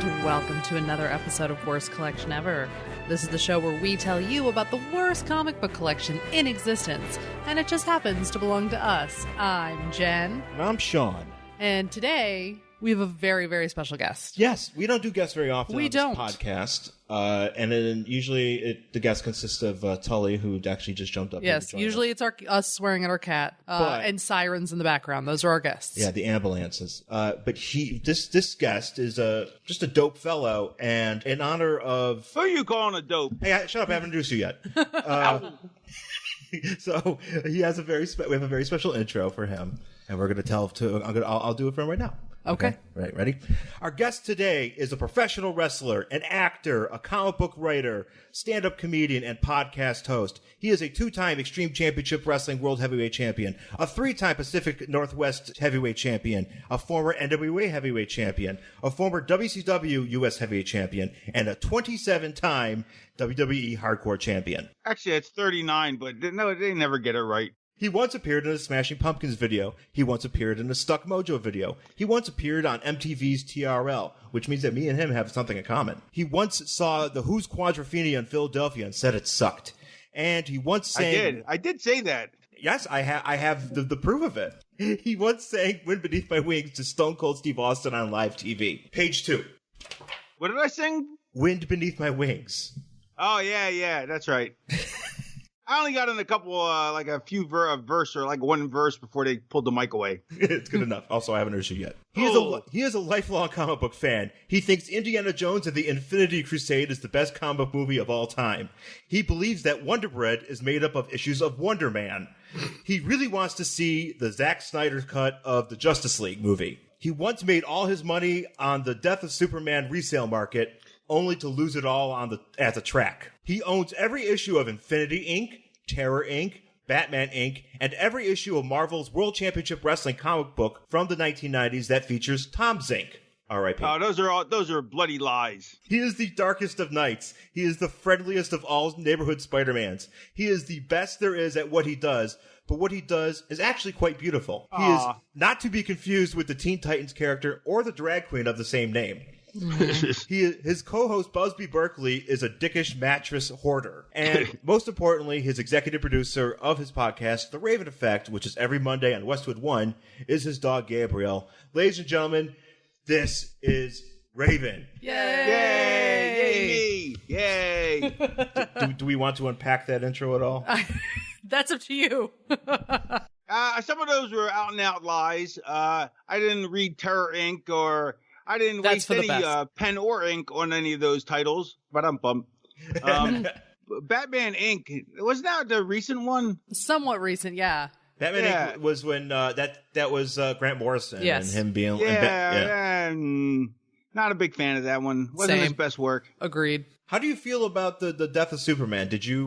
and welcome to another episode of Worst Collection Ever. This is the show where we tell you about the worst comic book collection in existence, and it just happens to belong to us. I'm Jen. And I'm Sean. And today, we have a very, very special guest. Yes, we don't do guests very often on this don't. podcast. And then usually the guest consists of Tully, who actually just jumped up. Yes, usually it's us swearing at our cat and sirens in the background. Those are our guests. Yeah, the ambulances. But this guest is just a dope fellow, and in honor of... Who are you calling a dope? Hey, shut up, I haven't introduced you yet. So he has we have a very special intro for him, and we're going to tell I'll do it for him right now. Okay. Right, ready? Our guest today is a professional wrestler, an actor, a comic book writer, stand-up comedian, and podcast host. He is a 2-time Extreme Championship Wrestling World Heavyweight Champion, a 3-time Pacific Northwest Heavyweight Champion, a former NWA Heavyweight Champion, a former WCW US Heavyweight Champion, and a 27-time WWE Hardcore Champion. Actually, it's 39, but no, they never get it right. He once appeared in a Smashing Pumpkins video. He once appeared in a Stuck Mojo video. He once appeared on MTV's TRL, which means that me and him have something in common. He once saw the Who's Quadrophenia in Philadelphia and said it sucked. And he once sang... I did say that. Yes, I have the proof of it. He once sang Wind Beneath My Wings to Stone Cold Steve Austin on live TV. Page 2. What did I sing? Wind Beneath My Wings. Oh, yeah, that's right. I only got in a couple, like a few verse or like one verse before they pulled the mic away. It's good enough. Also, I haven't heard you yet. He is a lifelong comic book fan. He thinks Indiana Jones and the Infinity Crusade is the best comic book movie of all time. He believes that Wonder Bread is made up of issues of Wonder Man. He really wants to see the Zack Snyder cut of the Justice League movie. He once made all his money on the Death of Superman resale market, only to lose it all at the track. He owns every issue of Infinity Inc., Terror Inc., Batman Inc., and every issue of Marvel's World Championship Wrestling comic book from the 1990s that features Tom Zink. R.I.P. Oh, those are bloody lies. He is the darkest of knights. He is the friendliest of all neighborhood Spider-Mans. He is the best there is at what he does, but what he does is actually quite beautiful. He is not to be confused with the Teen Titans character or the drag queen of the same name. His co-host Busby Berkeley is a dickish mattress hoarder, and most importantly, his executive producer of his podcast, The Raven Effect, which is every Monday on Westwood One, is his dog Gabriel. Ladies and gentlemen, this is Raven. Yay! Yay! Do we want to unpack that intro at all? That's up to you. Some of those were out and out lies. I didn't read Terror Inc. or I didn't waste any pen or ink on any of those titles, but I'm bummed. Batman Inc. Was that the recent one? Somewhat recent, yeah. Batman Inc. was when that was Grant Morrison and him being not a big fan of that one. Wasn't his best work. Agreed. How do you feel about the death of Superman? Did you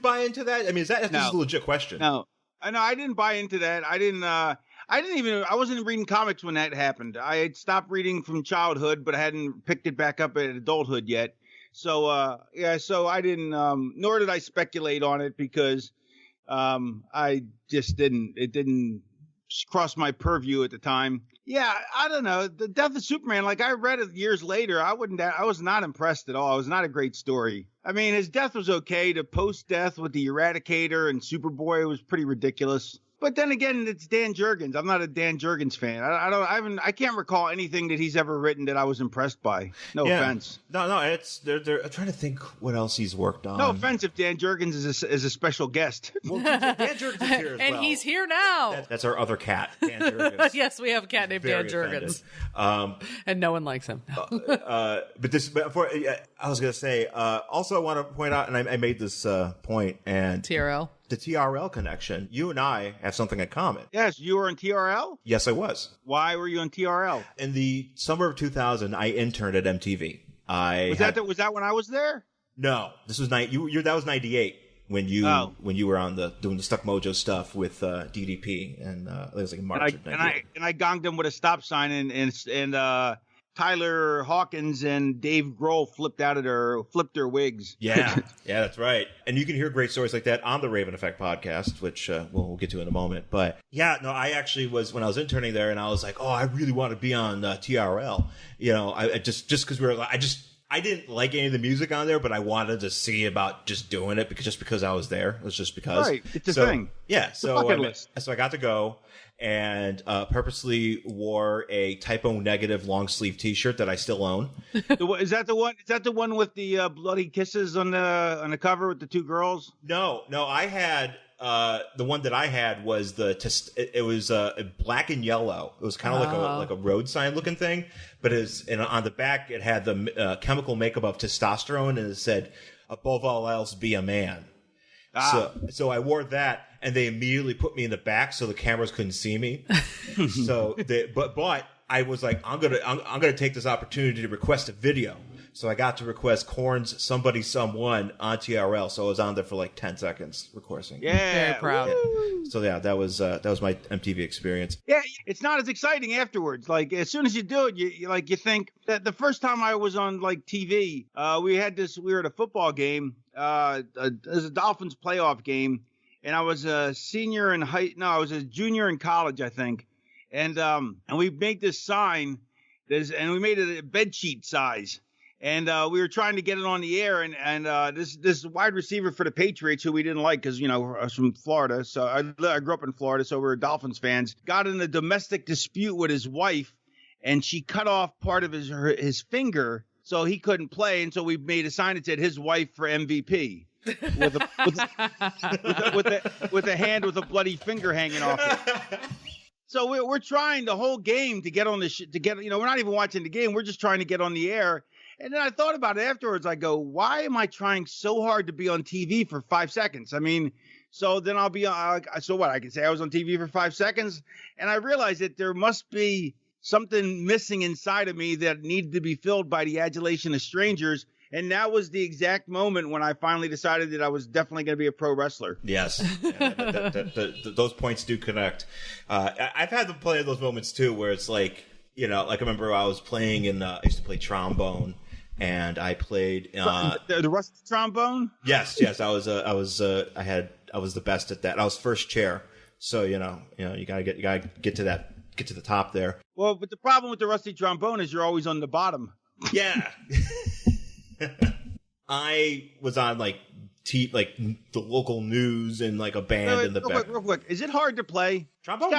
buy into that? I mean, that's a legit question. No, I didn't buy into that. I wasn't reading comics when that happened. I had stopped reading from childhood, but I hadn't picked it back up at adulthood yet. So, so I didn't, nor did I speculate on it because, I just didn't, it didn't cross my purview at the time. Yeah, I don't know. The Death of Superman, like I read it years later, I was not impressed at all. It was not a great story. I mean, his death was okay. The post-death with the Eradicator and Superboy was pretty ridiculous. But then again, it's Dan Jurgens. I'm not a Dan Jurgens fan. I can't recall anything that he's ever written that I was impressed by. No offense. No. I'm trying to think what else he's worked on. No offense if Dan Jurgens is a special guest. Well, Dan Jurgens is here as well. And he's here now. That's our other cat, Dan Jurgens. Yes, we have a cat named Dan Jurgens. And no one likes him. I was going to say, also I want to point out, and I made this point, and TRL. The TRL connection. You and I have something in common. Yes, you were in TRL? Yes, I was. Why were you in TRL? In the summer of 2000, I interned at MTV. Was that when I was there? No, this was that was 98 when you were doing the Stuck Mojo stuff with DDP, and it was like March of 98. And I gonged him with a stop sign and Tyler Hawkins and Dave Grohl flipped their wigs. Yeah, that's right. And you can hear great stories like that on the Raven Effect podcast, which we'll get to in a moment. But yeah, no, I actually was, when I was interning there, and I was like, oh, I really want to be on TRL. You know, I just because we were, I didn't like any of the music on there, but I wanted to see about just doing it because I was there. It was just because. Right, it's a thing. Yeah, so I got to go and purposely wore a typo negative long sleeve T-shirt that I still own. Is that the one? Is that the one with the bloody kisses on the cover with the two girls? No, I had. The one that I had was it was black and yellow. It was kind of like a road sign looking thing, but on the back it had the chemical makeup of testosterone, and it said, "Above all else, be a man." So I wore that, and they immediately put me in the back so the cameras couldn't see me. But I was like, I'm gonna take this opportunity to request a video. So I got to request Korn's "Somebody Someone" on TRL. So I was on there for like 10 seconds requesting. Yeah, very proud. Yeah. So yeah, that was my MTV experience. Yeah, it's not as exciting afterwards. Like as soon as you do it, you think that the first time I was on like TV, we were at a football game. It was a Dolphins playoff game, and I was a senior in I was a junior in college, I think. And we made this sign, and we made it a bed sheet size. And we were trying to get it on the air, and this wide receiver for the Patriots, who we didn't like because, I was from Florida. So I grew up in Florida, so we were Dolphins fans. Got in a domestic dispute with his wife, and she cut off part of his finger, so he couldn't play. And so we made a sign that said "His wife for MVP." with a hand with a bloody finger hanging off it. So we're trying the whole game to get on we're not even watching the game. We're just trying to get on the air. And then I thought about it afterwards. I go, why am I trying so hard to be on TV for 5 seconds? I mean, so then I'll be so what? I can say I was on TV for 5 seconds. And I realized that there must be something missing inside of me that needed to be filled by the adulation of strangers. And that was the exact moment when I finally decided that I was definitely going to be a pro wrestler. Yes. Those points do connect. I've had plenty of those moments too, where it's like, like I remember I was playing I used to play trombone, and I played the rusty trombone. Yes. I was the best at that. I was first chair. So, you gotta get to the top there. Well, but the problem with the rusty trombone is you're always on the bottom. Yeah. I was on like the local news and like a band in the back. Real quick. Is it hard to play? Trombone?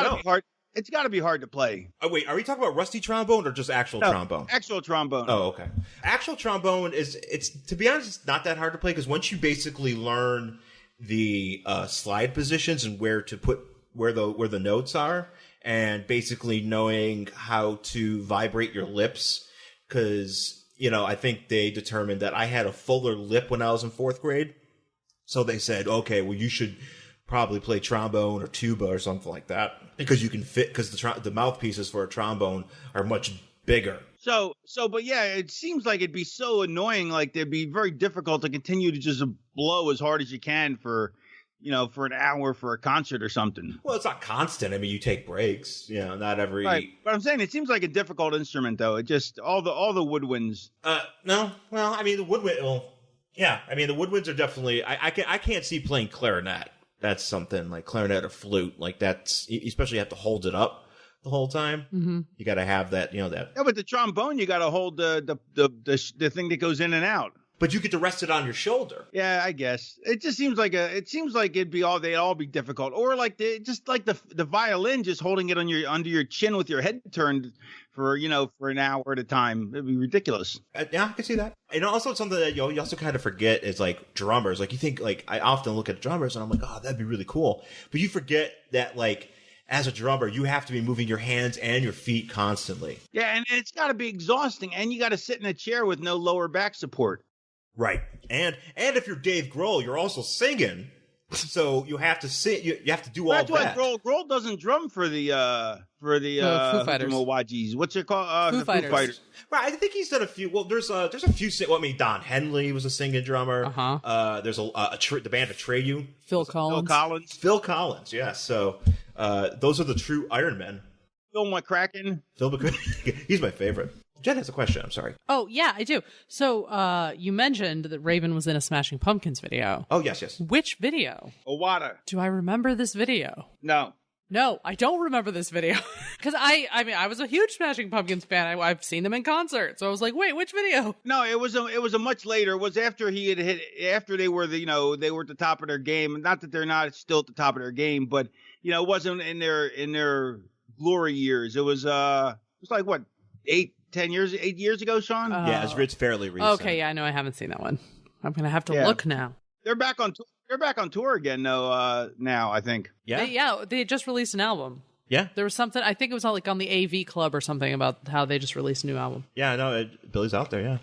It's got to be hard to play. Oh, wait, are we talking about rusty trombone or just actual trombone? Actual trombone. Oh, okay. Actual trombone it's to be honest, it's not that hard to play because once you basically learn the slide positions and where to put where the notes are, and basically knowing how to vibrate your lips, because I think they determined that I had a fuller lip when I was in 4th grade. So they said, okay, well, you should probably play trombone or tuba or something like that because you can fit, because the mouthpieces for a trombone are much bigger. But yeah, it seems like it'd be so annoying. Like it'd be very difficult to continue to just blow as hard as you can for an hour for a concert or something. Well, it's not constant. I mean, you take breaks, not every. Right. But I'm saying it seems like a difficult instrument, though. It just all the woodwinds. No. Well, I mean, the woodwind. Well, yeah. I mean, the woodwinds are definitely. I can't see playing clarinet. That's something like clarinet or flute. Like that's, especially you have to hold it up the whole time. Mm-hmm. You got to have that. That. Yeah, but the trombone, you got to hold the thing that goes in and out. But you get to rest it on your shoulder. Yeah, I guess. It just seems like they'd all be difficult. Or like the violin, just holding it under your chin with your head turned for an hour at a time. It'd be ridiculous. Yeah, I can see that. And also something that you also kind of forget is like drummers. Like you think, like I often look at drummers and I'm like, oh, that'd be really cool. But you forget that like as a drummer, you have to be moving your hands and your feet constantly. Yeah, and it's got to be exhausting. And you got to sit in a chair with no lower back support. Right. And if you're Dave Grohl, you're also singing. So you have to sing. You have to do all that. That's why Grohl doesn't drum for the Foo Fighters. Milwaukee's. What's it called? Foo Fighters. Right. I think he's done a few. Well, there's a few. Well, I mean, Don Henley was a singing drummer. Uh-huh. There's the band Atreyu. Phil Collins. Phil Collins. Yeah. So those are the true Iron Men. Phil McCracken. He's my favorite. Jen has a question. I'm sorry. Oh, yeah, I do. So you mentioned that Raven was in a Smashing Pumpkins video. Oh, yes. Which video? Owada. Do I remember this video? No, I don't remember this video. Because I was a huge Smashing Pumpkins fan. I've seen them in concert. So I was like, wait, which video? No, it was a much later. It was after he had hit, after they were they were at the top of their game. Not that they're not still at the top of their game, but it wasn't in their glory years. It was like what, 8 years ago, Sean? Yeah, it's fairly recent. Okay, yeah, I know I haven't seen that one. I'm gonna have to look now. They're back on tour again though. Now I think. Yeah, they just released an album. Yeah, there was something. I think it was like on the AV Club or something about how they just released a new album. Yeah, no, Billy's out there. Yeah,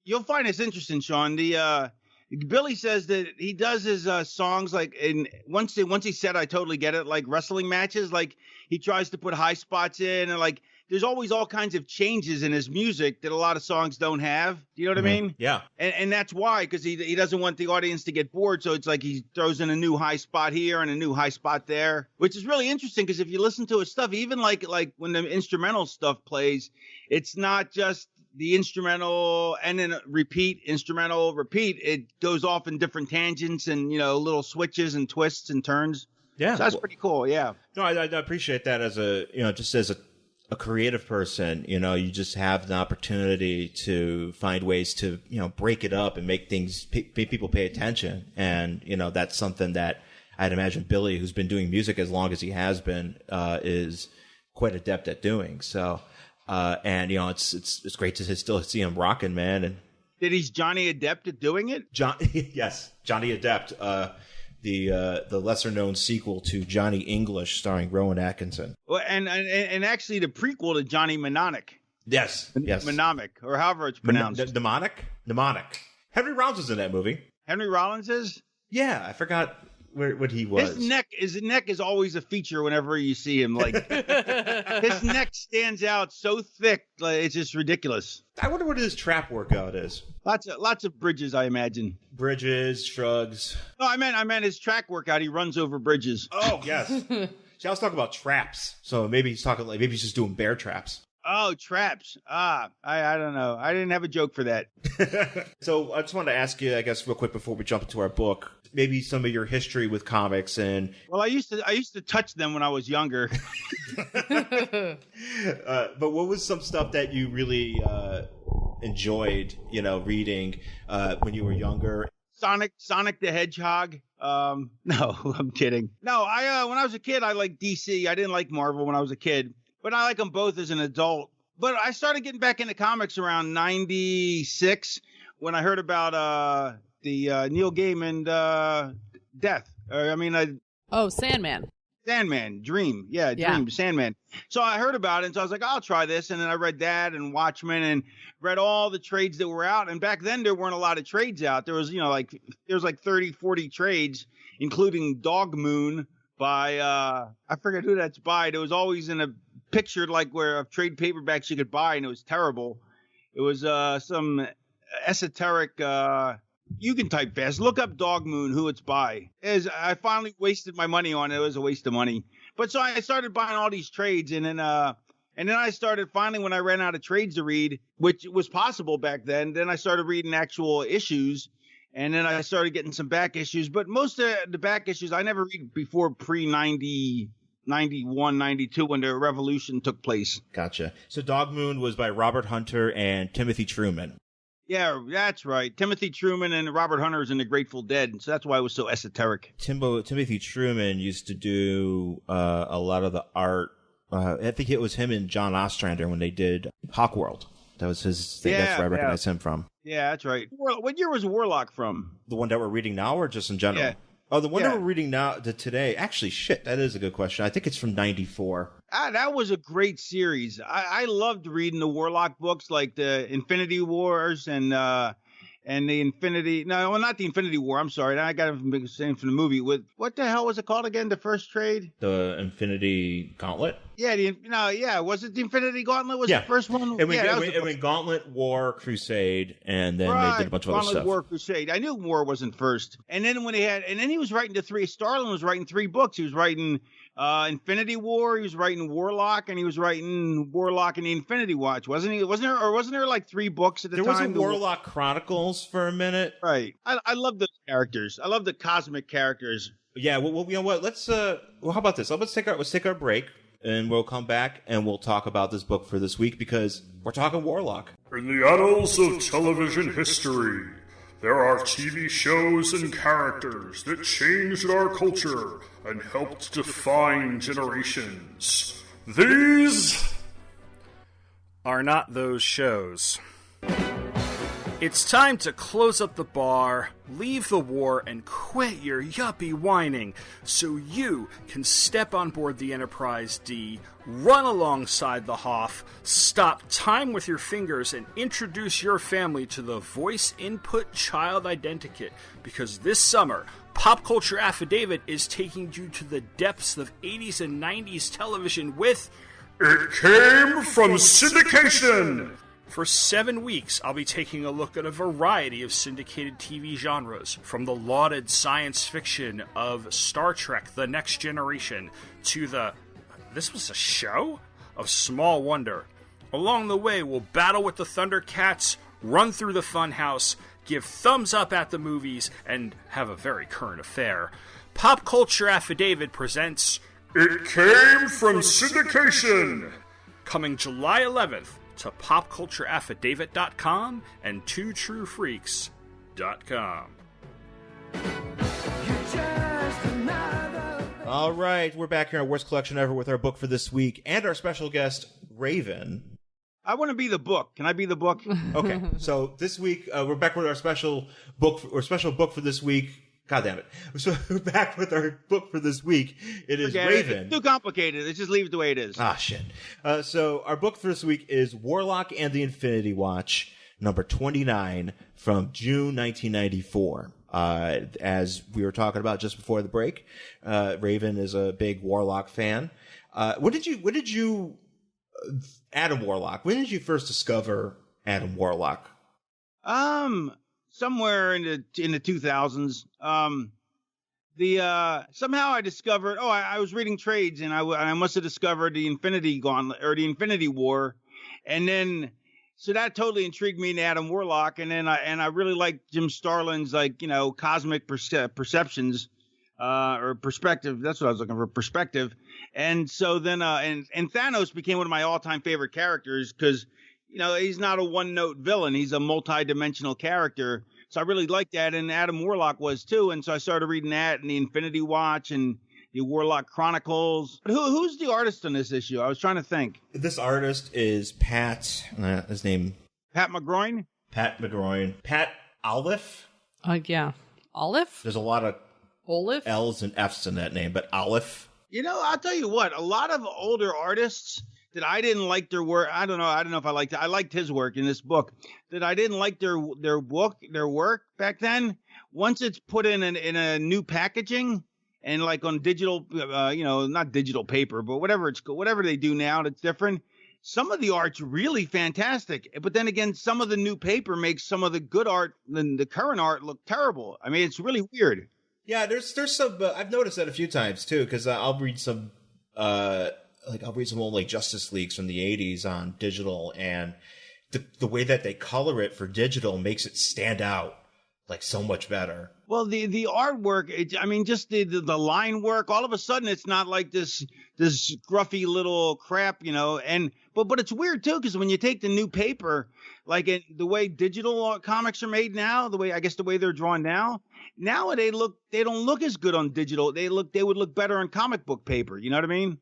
you'll find this interesting, Sean. Billy says that he does his songs like once he said, I totally get it, like wrestling matches. Like he tries to put high spots in, and like there's always all kinds of changes in his music that a lot of songs don't have. Do you know what I mean? Yeah. And that's why, because he doesn't want the audience to get bored. So it's like he throws in a new high spot here and a new high spot there, which is really interesting because if you listen to his stuff, even like when the instrumental stuff plays, it's not just the instrumental and then instrumental, repeat. It goes off in different tangents and, little switches and twists and turns. Yeah. So that's pretty cool. Yeah. No, I appreciate that as just as a creative person, you just have the opportunity to find ways to, break it up and make things, people pay attention. And, that's something that I'd imagine Billy, who's been doing music as long as he has been, is quite adept at doing. So, and, it's great to still see him rocking, man. And did he's Johnny Adept at doing it? Yes, Johnny Adept, the lesser known sequel to Johnny English starring Rowan Atkinson. Well, and actually the prequel to Johnny Mnemonic. Yes. Mnemonic, or however it's pronounced. Mnemonic. Henry Rollins was in that movie. Henry Rollins is? Yeah, I forgot what he was. His neck is always a feature whenever you see him. Like his neck stands out so thick, like it's just ridiculous. I wonder what his trap workout is. Lots of bridges, I imagine. Bridges, shrugs. No, I meant his track workout. He runs over bridges. Oh yes. See, I was talking about traps. So maybe he's just doing bear traps. Oh, traps. I don't know. I didn't have a joke for that. So I just wanted to ask you, I guess, real quick before we jump into our book, maybe some of your history with comics and. Well, I used to touch them when I was younger. But what was some stuff that you really enjoyed, reading when you were younger? Sonic the Hedgehog. No, I'm kidding. No, when I was a kid, I liked DC. I didn't like Marvel when I was a kid. But I like them both as an adult. But I started getting back into comics around 96 when I heard about the Neil Gaiman death. Sandman. Dream. Yeah, Dream, Sandman. So I heard about it, and so I was like, I'll try this. And then I read that and Watchmen and read all the trades that were out. And back then, there weren't a lot of trades out. There was, there was like 30, 40 trades, including Dog Moon by, I forget who that's by. It was always in a pictured like where of trade paperbacks you could buy, and it was terrible. It was some esoteric you can type fast, look up Dog Moon, who it's by. I finally wasted my money on it. It was a waste of money. But so I started buying all these trades, and then I started finally, when I ran out of trades to read, which was possible back then I started reading actual issues, and then I started getting some back issues. But most of the back issues I never read before pre-91, 92, when the revolution took place. Gotcha. So Dog Moon was by Robert Hunter and Timothy Truman. Yeah, that's right. Timothy Truman and Robert Hunter is in the Grateful Dead, so that's why it was so esoteric. Timothy Truman used to do a lot of the art. I think it was him and John Ostrander when they did Hawkworld. That was his thing. That's where I recognize him from. Yeah, that's right. What year was Warlock from? The one that we're reading now, or just in general? Yeah. Oh, the one that we're reading now today. Actually, shit, that is a good question. I think it's from 94. That was a great series. I loved reading the Warlock books, like the Infinity Wars and the Infinity. No, well, not the Infinity War. I'm sorry. I got it from the movie. With what the hell was it called again? The first trade? The Infinity Gauntlet. Yeah, was it the Infinity Gauntlet? Was the first one? It went Gauntlet, War, Crusade, and then they did a bunch of other stuff. War, Crusade. I knew War wasn't first. And then he was writing Starlin was writing 3 books. He was writing Infinity War. He was writing Warlock, and he was writing Warlock and the Infinity Watch, wasn't he? Wasn't there like 3 books at the time? There was a Warlock Chronicles for a minute. Right. I love those characters. I love the cosmic characters. Yeah. Well, you know what? Let's. How about this? Let's take our break, and we'll come back and we'll talk about this book for this week because we're talking Warlock. In the annals of television history, there are TV shows and characters that changed our culture and helped define generations. These are not those shows. It's time to close up the bar, leave the war, and quit your yuppie whining so you can step on board the Enterprise D, run alongside the Hoff, stop time with your fingers, and introduce your family to the voice input child identikit, because this summer, Pop Culture Affidavit is taking you to the depths of 80s and 90s television with It Came From Syndication! For 7 weeks, I'll be taking a look at a variety of syndicated TV genres, from the lauded science fiction of Star Trek The Next Generation to the "this was a show?" of Small Wonder. Along the way, we'll battle with the Thundercats, run through the Funhouse, give thumbs up at the movies, and have a very current affair. Pop Culture Affidavit presents It Came From Syndication! Coming July 11th to popcultureaffidavit.com and twotruefreaks.com. All right, we're back here on Worst Collection Ever with our book for this week and our special guest, Raven. I want to be the book. Can I be the book? Okay, so this week we're back with our special book for this week. God damn it. So we're back with our book for this week. It is Raven. It's too complicated. Let's just leave it the way it is. Ah, shit. So our book for this week is Warlock and the Infinity Watch, number 29 from June 1994. As we were talking about just before the break, Raven is a big Warlock fan. When did you, Adam Warlock, when did you first discover Adam Warlock? Somewhere in the 2000s. Somehow I discovered. I was reading trades, and I must have discovered the Infinity Gauntlet or the Infinity War, and then so that totally intrigued me in Adam Warlock, and then I really liked Jim Starlin's cosmic perceptions or perspective. That's what I was looking for, perspective. And so then and Thanos became one of my all-time favorite characters because he's not a one-note villain. He's a multi-dimensional character. So I really liked that, and Adam Warlock was too. And so I started reading that and the Infinity Watch and the Warlock Chronicles. But who's the artist on this issue? I was trying to think. This artist is Pat. His name. Pat McGroin. Pat Olive. Yeah, Olive. There's a lot of Olive L's and F's in that name, but Olive. I'll tell you what. A lot of older artists that I didn't like their work. I don't know if I liked it. I liked his work in this book. That I didn't like their work back then. Once it's put in a new packaging and like on digital, not digital paper, but whatever they do now that's different. Some of the art's really fantastic, but then again, some of the new paper makes some of the good art, the current art, look terrible. I mean, it's really weird. Yeah, there's some. I've noticed that a few times too, because I'll read some. I'll read some old Justice Leagues from the 80s on digital, and the way that they color it for digital makes it stand out so much better. Well, the artwork, just the line work, all of a sudden it's not like this scruffy little crap, but it's weird too, because when you take the new paper, the way digital comics are made now, the way they're drawn now they don't look as good on digital. They would look better on comic book paper. You know what I mean?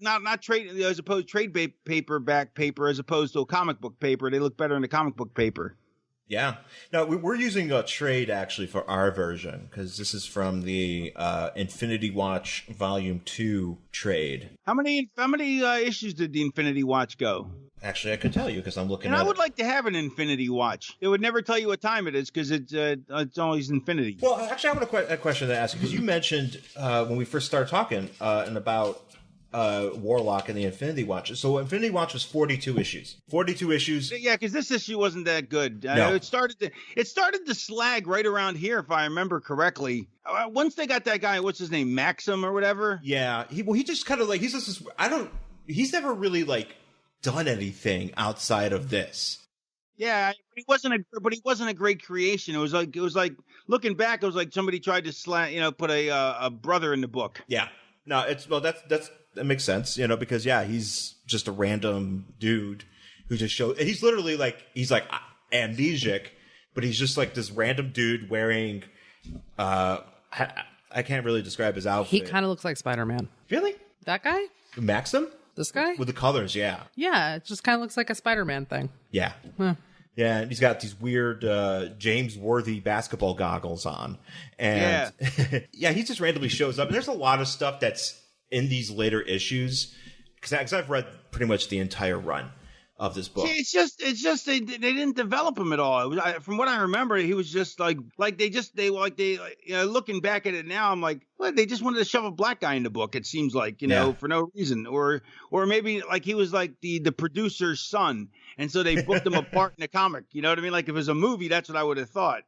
Not trade as opposed trade paperback paper as opposed to a comic book paper. They look better in the comic book paper. Yeah. Now we're using a trade actually for our version because this is from the Infinity Watch Volume 2 trade. How many issues did the Infinity Watch go? Actually, I can tell you because I'm looking. And I would like to have an Infinity Watch. It would never tell you what time it is because it's always infinity. Well, actually, I have a question to ask you because you mentioned when we first started talking and about Warlock and the Infinity Watch. So Infinity Watch was 42 issues. 42 issues. Yeah, because this issue wasn't that good. No. It started to slag right around here, if I remember correctly. Once they got that guy, what's his name, Maxim or whatever. Yeah, he just kind of like he's never really like done anything outside of this. Yeah, but he wasn't a great creation. It was like looking back, it was like somebody tried to put a brother in the book. Yeah. No, that makes sense, because he's just a random dude who just shows. He's literally he's amnesiac, but he's just like this random dude wearing. I can't really describe his outfit. He kind of looks like Spider-Man. Really? That guy? Maxim? This guy? With the colors, yeah. Yeah, it just kind of looks like a Spider-Man thing. Yeah. Huh. Yeah, and he's got these weird James Worthy basketball goggles on. And yeah, he just randomly shows up. And there's a lot of stuff that's in these later issues, because I've read pretty much the entire run of this book. See, it's just they didn't develop him at all. From what I remember, he was just looking back at it now, I'm like, well, they just wanted to shove a black guy in the book. It seems like, for no reason, or maybe like he was like the producer's son, and so they booked him apart in the comic. You know what I mean? Like if it was a movie, that's what I would have thought.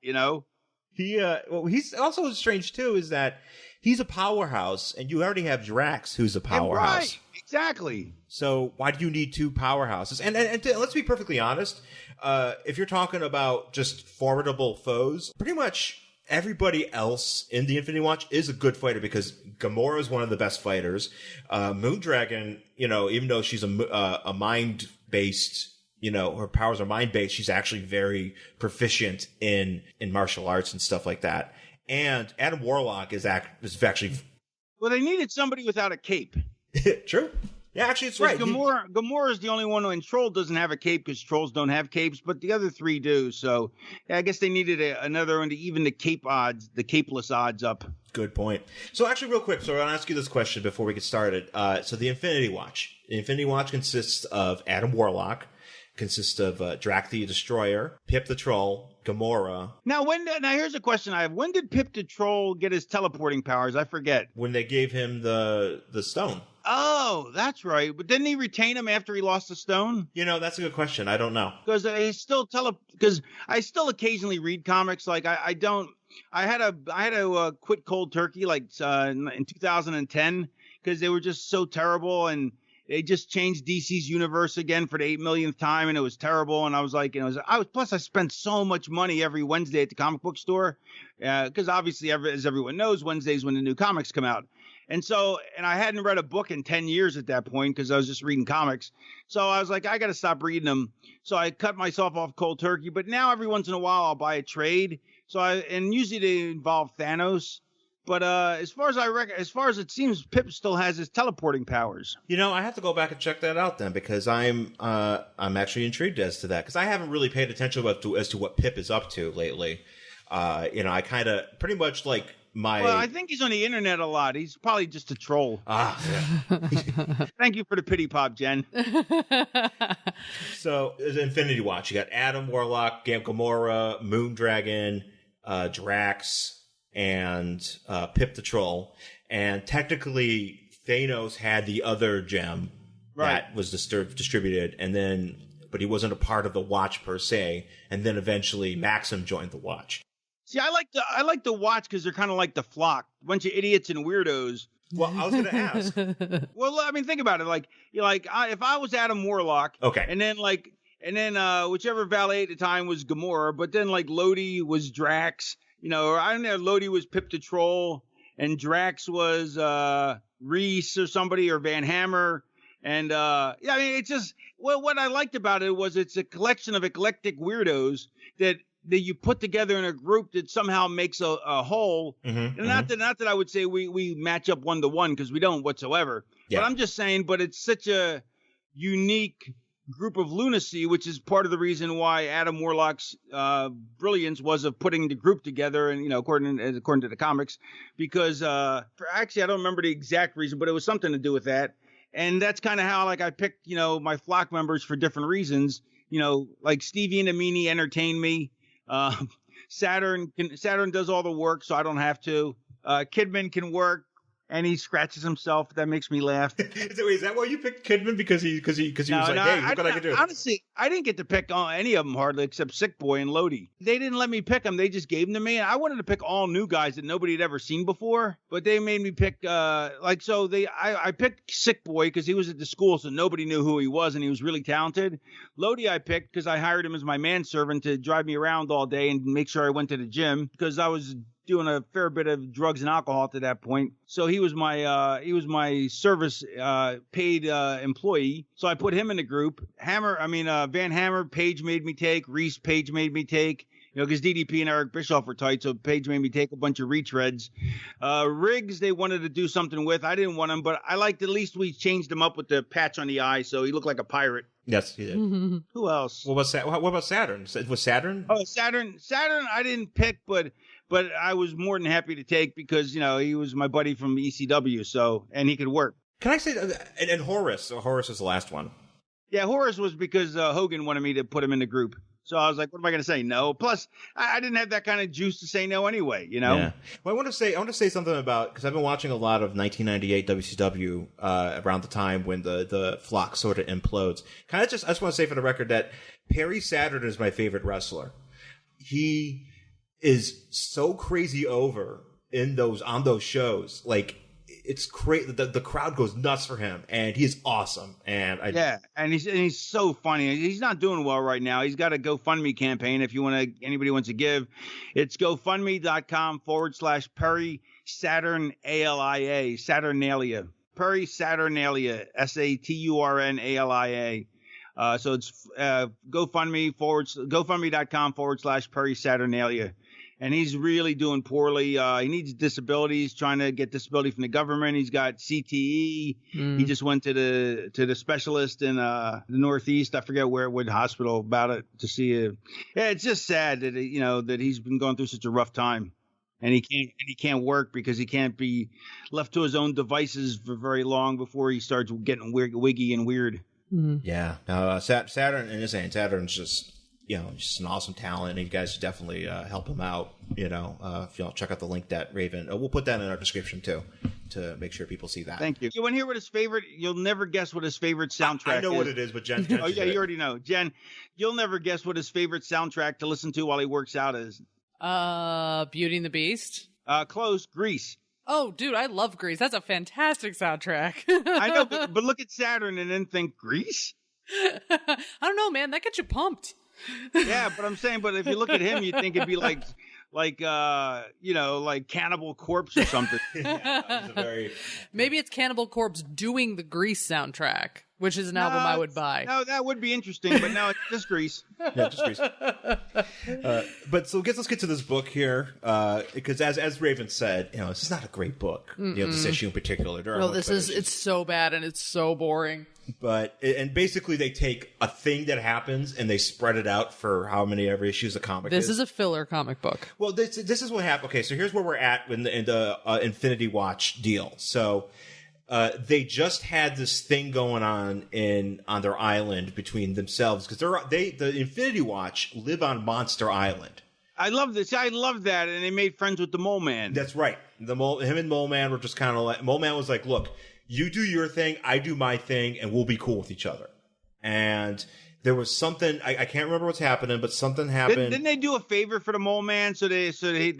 He's also strange too, is that he's a powerhouse, and you already have Drax, who's a powerhouse. Right, exactly. So why do you need two powerhouses? And let's be perfectly honest. If you're talking about just formidable foes, pretty much everybody else in the Infinity Watch is a good fighter, because Gamora is one of the best fighters. Moondragon, even though she's a mind-based, her powers are mind-based, she's actually very proficient in martial arts and stuff like that. And Adam Warlock is actually... Well, they needed somebody without a cape. True. Yeah, actually, it's right. Gamora is the only one and Troll doesn't have a cape, because trolls don't have capes, but the other three do. So I guess they needed another one to even the capeless odds up. Good point. So actually, real quick, so I want to ask you this question before we get started. So the Infinity Watch. The Infinity Watch consists of Adam Warlock, consists of Drax the Destroyer, Pip the Troll, Gamora. Now here's a question I have. When did Pip the Troll get his teleporting powers? I forget. When they gave him the stone. Oh, that's right. But didn't he retain him after he lost the stone? That's a good question. I don't know. Because because I still occasionally read comics. Like I had to quit cold turkey in 2010 because they were just so terrible, and they just changed DC's universe again for the 8 millionth time, and it was terrible. And I was like, plus I spent so much money every Wednesday at the comic book store, because obviously, as everyone knows, Wednesdays when the new comics come out. And I hadn't read a book in 10 years at that point, because I was just reading comics. So I was like, I got to stop reading them. So I cut myself off cold turkey. But now every once in a while I'll buy a trade. And usually they involve Thanos. But as far as it seems, Pip still has his teleporting powers. I have to go back and check that out then, because I'm actually intrigued as to that, because I haven't really paid attention as to what Pip is up to lately. I kind of pretty much like my. Well, I think he's on the internet a lot. He's probably just a troll. Yeah. Thank you for the pity pop, Jen. So, the Infinity Watch. You got Adam Warlock, Gamora, Moondragon, Drax, and Pip the Troll. And technically, Thanos had the other gem that was distributed, but he wasn't a part of the Watch per se. And then eventually, Maxim joined the Watch. See, I like the Watch because they're kind of like the Flock, a bunch of idiots and weirdos. Well, I was going to ask. Well, I mean, think about it. If I was Adam Warlock, okay, and then whichever valet at the time was Gamora, but then Lodi was Drax, or I don't know, Lodi was Pip the Troll, and Drax was Reese or somebody, or Van Hammer, and it's just what I liked about it was it's a collection of eclectic weirdos that you put together in a group that somehow makes a whole. Mm-hmm, and not that I would say we match up 1-to-1, because we don't whatsoever. Yeah. But I'm just saying, but it's such a unique group of lunacy, which is part of the reason why Adam Warlock's brilliance was of putting the group together, and according to the comics, because actually I don't remember the exact reason, but it was something to do with that. And that's kind of how I picked my flock members for different reasons. Like Stevie and Amini entertain me. Saturn does all the work, so I don't have to. Kidman can work, and he scratches himself. That makes me laugh. Is that why you picked Kidman? Because he was like, hey, look what I can do. Honestly, I didn't get to pick any of them hardly except Sick Boy and Lodi. They didn't let me pick them. They just gave them to me. And I wanted to pick all new guys that nobody had ever seen before, but they made me pick I picked Sick Boy because he was at the school, so nobody knew who he was, and he was really talented. Lodi I picked because I hired him as my manservant to drive me around all day and make sure I went to the gym because I was doing a fair bit of drugs and alcohol to that point. So he was my service paid employee. So I put him in the group. Van Hammer, Page made me take. Reese, Page made me take. Because DDP and Eric Bischoff were tight, so Page made me take a bunch of retreads. Riggs, they wanted to do something with. I didn't want him, but I liked at least we changed him up with the patch on the eye, so he looked like a pirate. Yes, he did. Who else? What about Saturn? Was Saturn? Oh, Saturn I didn't pick, but I was more than happy to take because, he was my buddy from ECW, and he could work. Can I say, and Horace? Horace is the last one. Yeah, Horace was because Hogan wanted me to put him in the group. So I was like, what am I going to say? No. Plus, I didn't have that kind of juice to say no anyway, Yeah. Well, I want to say something about, because I've been watching a lot of 1998 WCW around the time when the flock sort of implodes. I just want to say for the record that Perry Saturn is my favorite wrestler. He is so crazy over on those shows. Like, it's crazy. The crowd goes nuts for him, and he's awesome. And he's so funny. He's not doing well right now. He's got a GoFundMe campaign. If anybody wants to give, it's GoFundMe.com/Perry Saturn ALIA Saturnalia Perry Saturnalia SATURNALIA. So it's GoFundMe.com/Perry Saturnalia. And he's really doing poorly. He needs disability. He's trying to get disability from the government. He's got CTE. He just went to the specialist in the Northeast. I forget what hospital about it to see it. Yeah, it's just sad that that he's been going through such a rough time, and he can't work because he can't be left to his own devices for very long before he starts getting wiggy and weird. Yeah. No, Saturn and Saturn's just. Just an awesome talent, and you guys should definitely help him out. If you check out the link that Raven. We'll put that in our description too, to make sure people see that. Thank you. You want to hear what his favorite? You'll never guess what his favorite soundtrack is. I know what it is, but Jen oh yeah, you already know. Jen, you'll never guess what his favorite soundtrack to listen to while he works out is. Beauty and the Beast. Close. Grease. Oh, dude, I love Grease. That's a fantastic soundtrack. I know, but look at Saturn and then think Grease. I don't know, man. That gets you pumped. Yeah, but I'm saying, if you look at him, you'd think it'd be like Cannibal Corpse or something. Maybe it's Cannibal Corpse doing the Grease soundtrack, which is an album I would buy. No, that would be interesting, but no, it's just Grease. Yeah, just Grease. But so let's get to this book here, because as Raven said, this is not a great book. This issue in particular. It's so bad and it's so boring. But and basically they take a thing that happens and they spread it out for how many every issue the comic is. This is a filler comic book. Well, this is what happened. Okay, so here's where we're at in the Infinity Watch deal. So they just had this thing going on their island between themselves because the Infinity Watch live on Monster Island. I love this. I love that, and they made friends with the Mole Man. That's right. Him and Mole Man were just kind of like Mole Man was like, look. You do your thing, I do my thing, and we'll be cool with each other. And there was something I can't remember what's happening, but something happened. Didn't they do a favor for the Mole Man? So they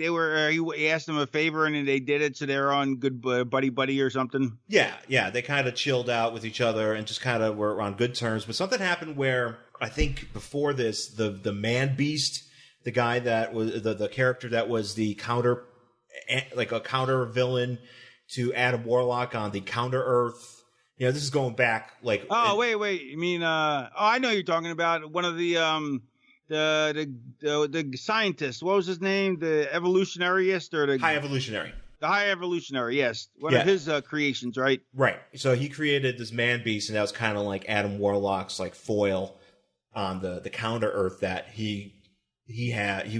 were he asked them a favor and they did it. So they're on good buddy or something. Yeah. They kind of chilled out with each other and just kind of were on good terms. But something happened where I think before this, the Man Beast, the guy that was the character that was the counter villain to Adam Warlock on the Counter Earth. This is going back like. Oh, wait. You mean? I know you're talking about one of the scientists. What was his name? The evolutionarist or the High Evolutionary? The High Evolutionary, yes. One of his creations, right? Right. So he created this Man Beast, and that was kind of like Adam Warlock's like foil on the Counter Earth that he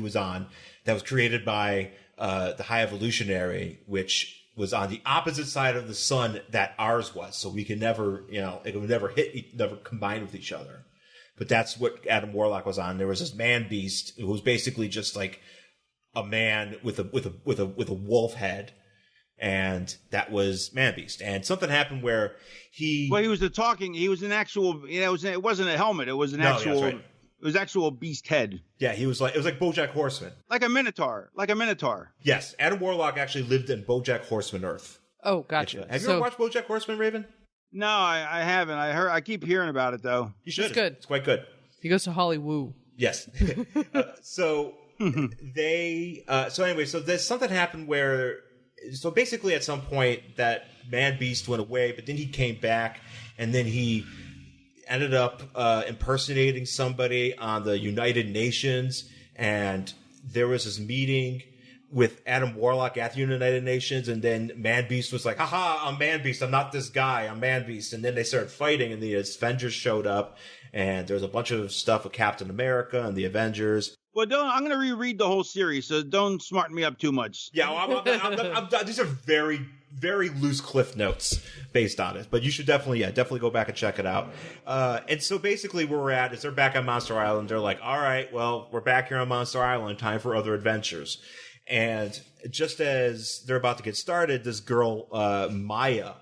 was on. That was created by the High Evolutionary, which was on the opposite side of the sun that ours was. So we could never, it would never never combine with each other. But that's what Adam Warlock was on. There was this Man Beast who was basically just like a man with a wolf head. And that was Man Beast. And something happened where he was an actual, it wasn't a helmet. It was an actual, that's right. It was actual beast head. Yeah, it was like BoJack Horseman. Like a Minotaur. Yes, Adam Warlock actually lived in BoJack Horseman Earth. Oh, gotcha. Have you ever watched BoJack Horseman, Raven? No, I haven't. I keep hearing about it though. You should. It's good. It's quite good. He goes to Hollywood. Yes. So there's something happened where, so basically at some point that Man Beast went away, but then he came back, and then he ended up impersonating somebody on the United Nations, and there was this meeting with Adam Warlock at the United Nations, and then Man Beast was like, haha, I'm Man Beast, I'm not this guy, I'm Man Beast. And then they started fighting, and the Avengers showed up, and there's a bunch of stuff with Captain America and the Avengers. Well, I'm going to reread the whole series, so don't smarten me up too much. Yeah, these are very, very loose cliff notes based on it, but you should definitely go back and check it out. And so basically where we're at is they're back on Monster Island. They're like, all right, well, we're back here on Monster Island, time for other adventures. And just as they're about to get started, this girl, Maya,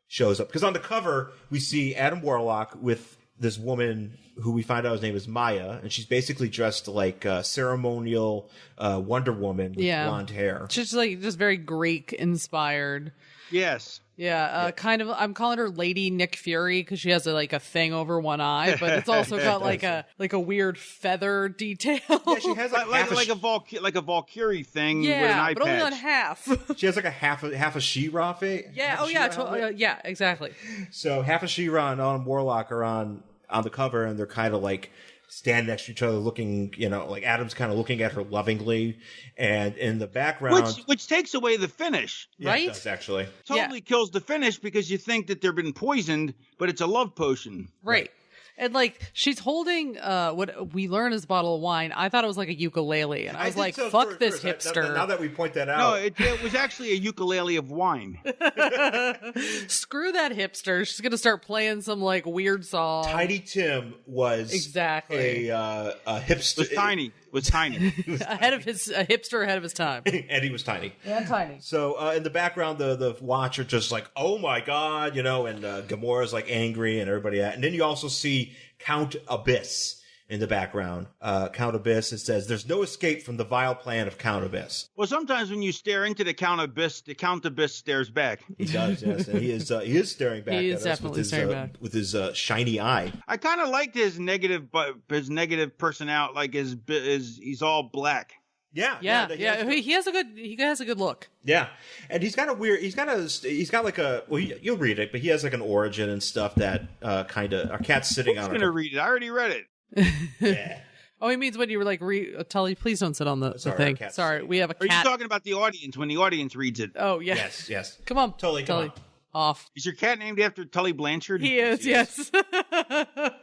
shows up. Because on the cover, we see Adam Warlock with this woman who we find out his name is Maya, and she's basically dressed like a ceremonial Wonder Woman with blonde hair. She's just very Greek inspired. Yes. Yeah, kind of. I'm calling her Lady Nick Fury because she has a thing over one eye, but it's also got like a weird feather detail. Yeah, she has like a Valkyrie thing with an eye but patch. only on half. She has like a half a She-Ra face. Yeah. Yeah. Exactly. So half a She-Ra and Adam Warlock are on the cover, and they're kind of like standing next to each other, looking, like Adam's kind of looking at her lovingly, and in the background, which takes away the finish, right? It does, actually. Totally kills the finish because you think that they've been poisoned, but it's a love potion, right? And she's holding what we learn is a bottle of wine. I thought it was like a ukulele, and I was like, "Fuck this hipster!" Now that we point that out, no, it was actually a ukulele of wine. Screw that hipster. She's gonna start playing some weird song. Tiny Tim was exactly a hipster. Was tiny. Ahead of his hipster ahead of his time, and he was tiny. And tiny. So in the background, the Watcher just like, oh my god, and Gamora's like angry, and everybody. And then you also see Count Abyss in the background. Count Abyss. It says, "There's no escape from the vile plan of Count Abyss." Well, sometimes when you stare into the Count Abyss stares back. He does, yes, and he is staring back. He at is us definitely staring back with his shiny eye. I kind of liked his negative personality, like he's all black. Yeah. He has a good look. Yeah, and he's got a weird. He's got like a. Well, you'll read it, but he has like an origin and stuff that kind of. Our cat's sitting on. I'm gonna read it. I already read it. Yeah. Oh, he means when you were like, Tully, please don't sit on the thing. Sorry, we have a cat. Are you talking about the audience when the audience reads it? Oh, yeah. Yes. Come on, Tully. Off. Is your cat named after Tully Blanchard? He is, yes.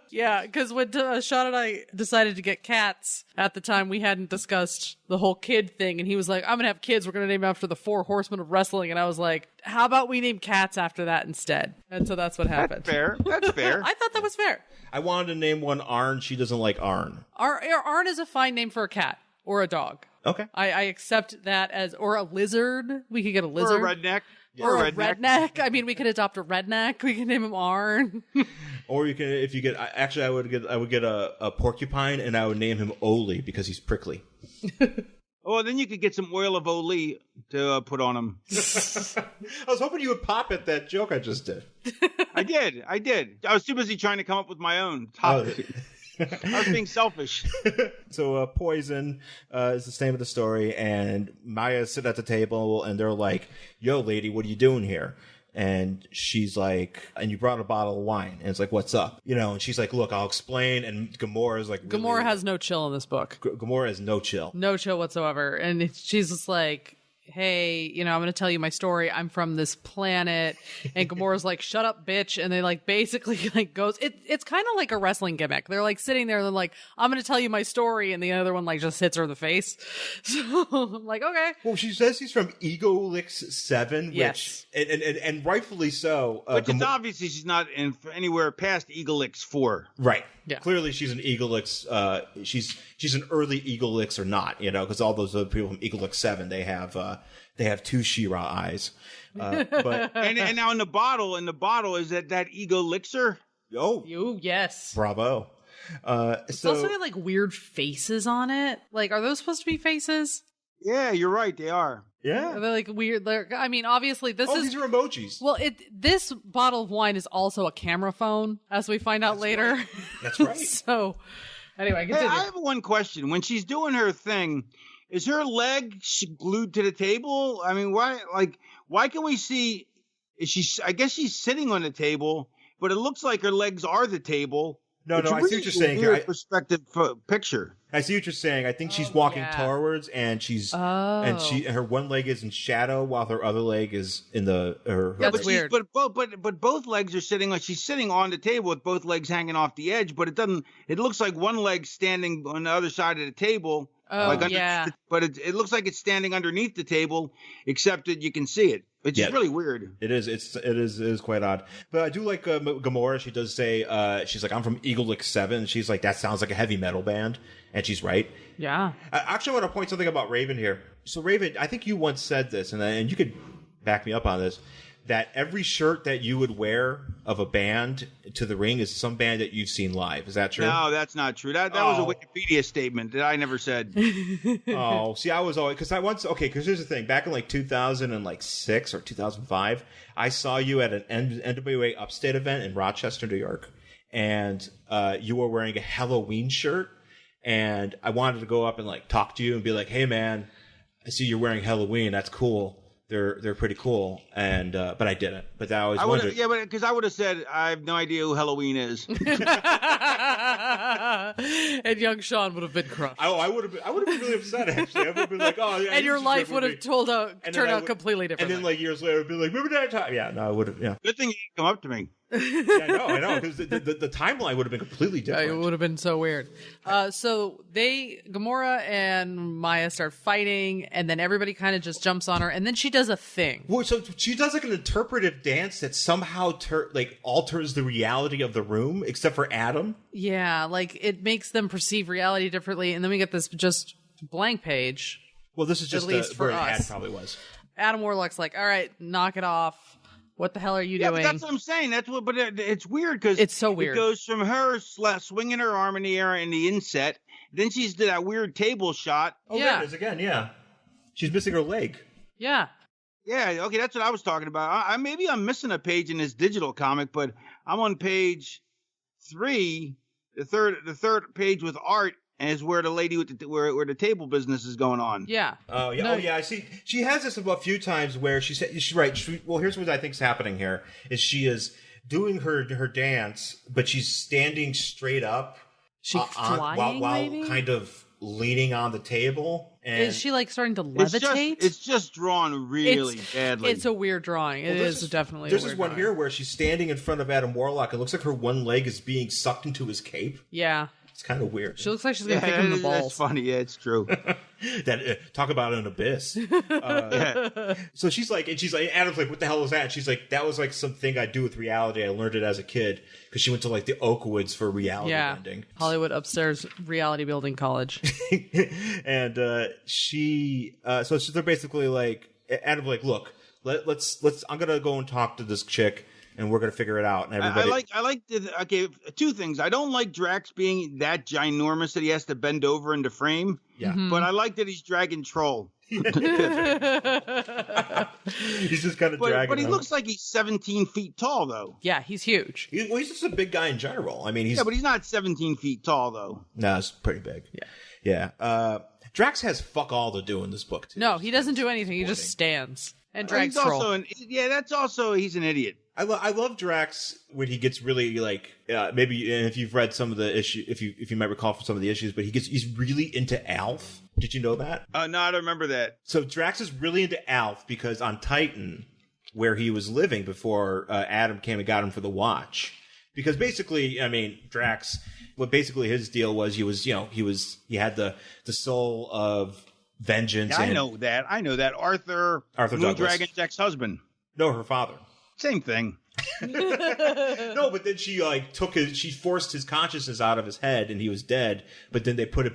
Yeah, because when Sean and I decided to get cats, at the time we hadn't discussed the whole kid thing, and he was like, I'm going to have kids, we're going to name them after the 4 horsemen of wrestling, and I was like, how about we name cats after that instead? And so that's what happened. That's fair. I thought that was fair. I wanted to name one Arn. She doesn't like Arn. Arn is a fine name for a cat or a dog. Okay. I accept that or a lizard. We could get a lizard. Or a redneck. Or a redneck. I mean, we could adopt a redneck. We can name him Arn. Or you can, if you get, actually, I would get a porcupine, and I would name him Oli because he's prickly. Oh, then you could get some oil of Oli to put on him. I was hoping you would pop at that joke I just did. I did. I was too busy trying to come up with my own topic. I was being selfish. So Poison is the name of the story, and Maya's sitting at the table, and they're like, yo, lady, what are you doing here? And she's like, and you brought a bottle of wine. And it's like, what's up? And she's like, look, I'll explain. And Gamora's like, really, Gamora has no chill in this book. Gamora has no chill. No chill whatsoever. And she's just like, hey, I'm going to tell you my story. I'm from this planet. And Gamora's like, shut up, bitch. And they basically goes, it's kind of like a wrestling gimmick. They're sitting there and they're like, I'm going to tell you my story. And the other one just hits her in the face. So I'm like, okay. Well, she says she's from Egolix 7, which, yes. and rightfully so. Which is obviously she's not anywhere past Egolix 4. Right. Yeah. Clearly, she's an Eaglix. She's an early Eaglix or not, because all those other people from Eaglix 7, they have two She-Ra eyes. But and now in the bottle is that Ego Elixir? Yes. Bravo. It's also got like weird faces on it. Like, are those supposed to be faces? Yeah, you're right. They are. Yeah. They're like weird. I mean, obviously these are emojis. Well, this bottle of wine is also a camera phone, as we find out later. Right. That's right. So, anyway, continue. Hey, I have one question. When she's doing her thing, is her leg glued to the table? I mean, why can we see? I guess she's sitting on the table, but it looks like her legs are the table. No, I see what you're saying here. Perspective picture. I see what you're saying. I think she's walking towards, and her one leg is in shadow while her other leg is in her. That's weird. But both legs are sitting like she's sitting on the table with both legs hanging off the edge. But it looks like one leg standing on the other side of the table. But it looks like it's standing underneath the table, except that you can see it. It's just really weird. It is quite odd. But I do like Gamora. She does say, she's like, I'm from Eaglix 7. She's like, that sounds like a heavy metal band. And she's right. Yeah. Actually, I want to point something about Raven here. So Raven, I think you once said this, and you could back me up on this, that every shirt that you would wear of a band to the ring is some band that you've seen live. Is that true? No, that's not true. That was a Wikipedia statement that I never said. See, I was always, because here's the thing. Back in like 2006 or 2005, I saw you at an NWA Upstate event in Rochester, New York, and you were wearing a Halloween shirt, and I wanted to go up and like talk to you and be like, hey man, I see you're wearing Halloween. That's cool. They're pretty cool, and but I didn't. But I always wondered. Yeah, but because I would have said I have no idea who Halloween is. And young Sean would have been crushed. I would have been really upset actually. I would have been like, oh, yeah. And your life would have turned out completely different. And then like years later, I'd be like, remember that time? Yeah, no, I would have. Yeah. Good thing you didn't come up to me. Yeah, I know, because the timeline would have been completely different. It would have been so weird. So Gamora and Maya start fighting, and then everybody kind of just jumps on her, and then she does a thing. Well, so she does like an interpretive dance that somehow alters the reality of the room, except for Adam. Yeah, like it makes them perceive reality differently, and then we get this just blank page. Well, this is just at least for where us. the ad probably was. Adam Warlock's like, all right, knock it off. What the hell are you doing? But that's what I'm saying. But it's weird because it's so weird. It goes from her swinging her arm in the air in the inset, then she's did that weird table shot. Oh, there it is again. Yeah, she's missing her leg. Yeah. Yeah. Okay, that's what I was talking about. Maybe I'm missing a page in this digital comic, but I'm on page 3, the third page with art. And is where the lady with where the table business is going on. Yeah. Oh yeah. No. Oh yeah. I see. She has this a few times where she said she's right. Well, here's what I think is happening here: is she is doing her dance, but she's standing straight up. She's flying, while maybe? Kind of leaning on the table. And is she like starting to levitate? It's just drawn really badly. It's a weird drawing. It is definitely. There's this one here where she's standing in front of Adam Warlock. It looks like her one leg is being sucked into his cape. Yeah. It's kind of weird. She looks like she's going to kick him in the balls. That's funny. Yeah, it's true. Talk about an abyss. So she's like, Adam's like, what the hell is that? And she's like, that was like something I do with reality. I learned it as a kid because she went to like the Oakwoods for reality bending. Hollywood upstairs reality building college. And so they're basically like, Adam's like, look, let's I'm gonna go and talk to this chick. And we're going to figure it out. And everybody... I like two things. I don't like Drax being that ginormous that he has to bend over into frame. Yeah. Mm-hmm. But I like that he's dragging Troll. He's just kind of dragging But he him. looks like he's 17 feet tall, though. Yeah, he's huge. He's just a big guy in general. I mean, Yeah, but he's not 17 feet tall, though. No, he's pretty big. Yeah. Drax has fuck all to do in this book, too. No, he doesn't do anything. He just stands and drags Troll. He's an idiot. I love Drax when he gets really like maybe if you've read some of the issue if you might recall from some of the issues, but he's really into Alf. Did you know that? No, I don't remember that. So Drax is really into Alf because on Titan, where he was living before Adam came and got him for the Watch, because basically, I mean, Drax, what basically his deal was, he had the soul of vengeance. Yeah, I know that. Arthur Douglas. Moondragon's ex-husband. No, her father. Same thing. No, but then she she forced his consciousness out of his head, and he was dead. But then they put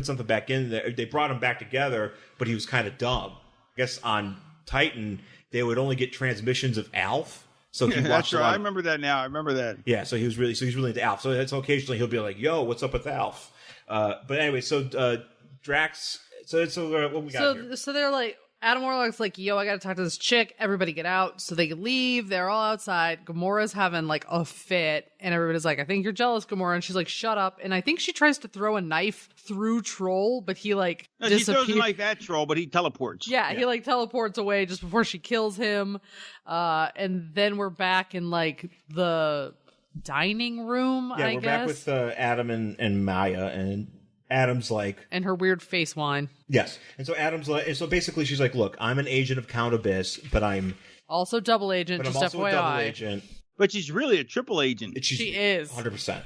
something back in there. They brought him back together, but he was kind of dumb. I guess on Titan they would only get transmissions of Alf. So he watched. I remember that now. I remember that. Yeah, so he's really into Alf. So occasionally he'll be like, "Yo, what's up with Alf?" But anyway, so Drax. So what we got here? So they're like, Adam Warlock's like, yo, I gotta talk to this chick. Everybody get out. So they leave. They're all outside. Gamora's having like a fit. And everybody's like, I think you're jealous, Gamora. And she's like, shut up. And I think she tries to throw a knife through Troll, but he like disappears. She throws a knife at Troll, but he teleports. Yeah, he like teleports away just before she kills him. And then we're back in like the dining room, I guess. Yeah, we're back with Adam and Maya, and Adam's like... And her weird face whine. Yes. And so Adam's like... And so basically she's like, look, I'm an agent of Count Abyss, but I'm... Also double agent, but just I'm also FYI. a double agent. But she's really a triple agent. She is. 100%.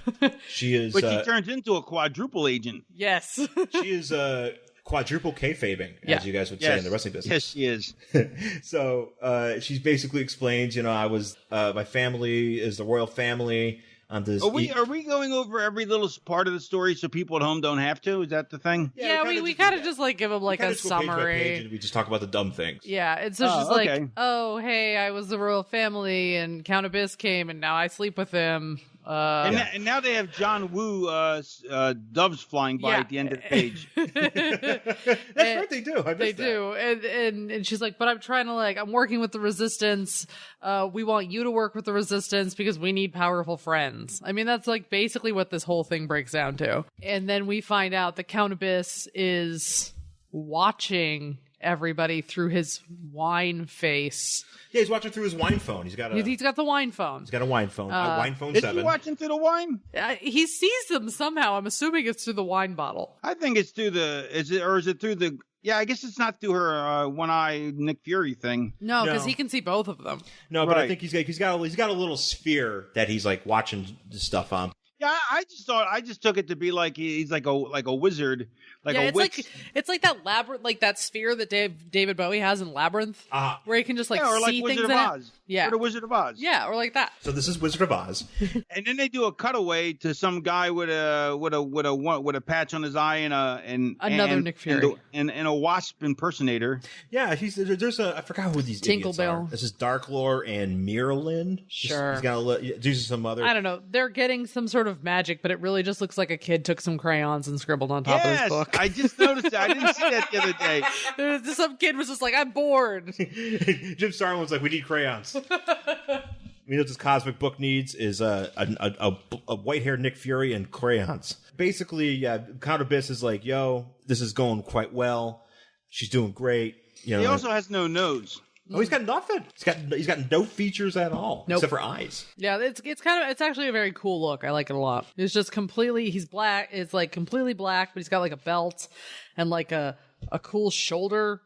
She is... But she turns into a quadruple agent. Yes. She is quadruple kayfabing, as you guys would say in the wrestling business. Yes, she is. So she basically explains, my family is the royal family. On this are we going over every little part of the story so people at home don't have to? Is that the thing? Yeah, we kind of just like give them like a summary. Page by page and we just talk about the dumb things. Yeah, it's just like, oh, hey, I was the royal family and Count Abyss came and now I sleep with him. And now they have John Woo doves flying by at the end of the page. That's right, they do. They do. And she's like, but I'm working with the Resistance. We want you to work with the Resistance because we need powerful friends. I mean, that's like basically what this whole thing breaks down to. And then we find out that Count Abyss is watching everybody through his whine face. Yeah, he's watching through his whine phone. He's got the whine phone. He's got a whine phone. Whine phone 7. Is he watching through the wine? He sees them somehow. I'm assuming it's through the wine bottle. I think it's through is it through the? Yeah, I guess it's not through her one eye Nick Fury thing. No, because he can see both of them. No, but I think he's got a little sphere that he's like watching the stuff on. Yeah, I just took it to be like he's like a wizard, like a witch. It's like that labyrinth, like that sphere that David Bowie has in Labyrinth, where he can just like or see like things Wizard in of Oz. it. Yeah, or the Wizard of Oz. Yeah, or like that. So this is Wizard of Oz, and then they do a cutaway to some guy with a patch on his eye and another Nick Fury and a wasp impersonator. Yeah, there's I forgot who these idiots are. This is Darklore and Miralyn. Sure, he's got some other. I don't know. They're getting some sort of magic, but it really just looks like a kid took some crayons and scribbled on top of his book. I just noticed that. I didn't see that the other day. Some kid was just like, I'm bored. Jim Starlin was like, we need crayons. What this cosmic book needs is a white-haired Nick Fury and crayons. Basically, Count Abyss is like, yo, this is going quite well. She's doing great. He also has no nose. Oh, he's got nothing. He's got no features at all, except for eyes. Yeah, it's actually a very cool look. I like it a lot. It's just he's black. It's like completely black, but he's got like a belt and like a cool shoulder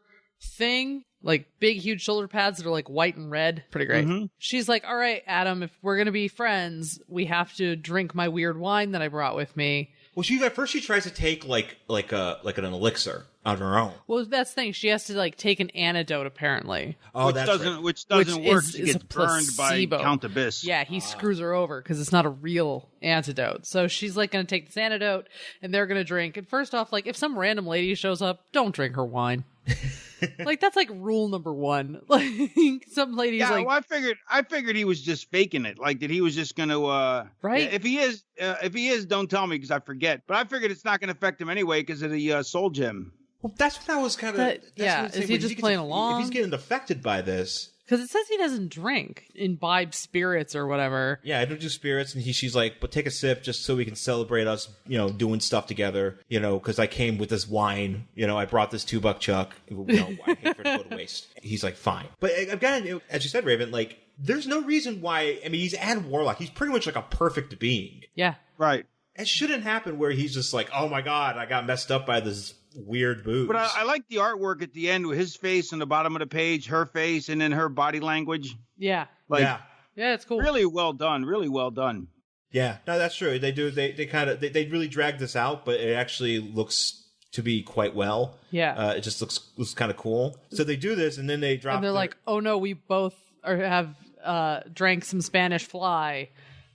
thing, like big, huge shoulder pads that are like white and red. Pretty great. Mm-hmm. She's like, all right, Adam, if we're gonna be friends, we have to drink my weird wine that I brought with me. Well, she tries to take like an elixir on her own. Well, that's the thing. She has to like take an antidote apparently. Oh, which doesn't work. She gets burned by Count Abyss. Yeah, he screws her over because it's not a real antidote. So she's like going to take this antidote, and they're going to drink. And first off, like if some random lady shows up, don't drink her wine. Like that's like rule number 1. Like some ladies like. Well, I figured he was just faking it. Like that he was just going to. Right. If he is, don't tell me because I forget. But I figured it's not going to affect him anyway because of the soul gem. Well, that's what I was kind of. Yeah, is he just playing along? If he's getting affected by this. Because it says he doesn't drink, imbibe spirits or whatever. Yeah, I don't do spirits, and she's like, but take a sip just so we can celebrate us, doing stuff together, because I came with this wine, I brought this $2 chuck, I hate for it to go to waste. He's like, fine. But again, as you said, Raven, like, there's no reason why, he's Adam Warlock. He's pretty much like a perfect being. Yeah. Right. It shouldn't happen where he's just like, oh my God, I got messed up by this weird booze. But I like the artwork at the end with his face on the bottom of the page, her face, and then her body language. Yeah. Yeah, it's cool. Really well done. Really well done. Yeah, no, that's true. They do. They they really drag this out, but it actually looks to be quite well. Yeah. It just looks kind of cool. So they do this, and then they drop. And they're like, oh no, we both have drank some Spanish fly.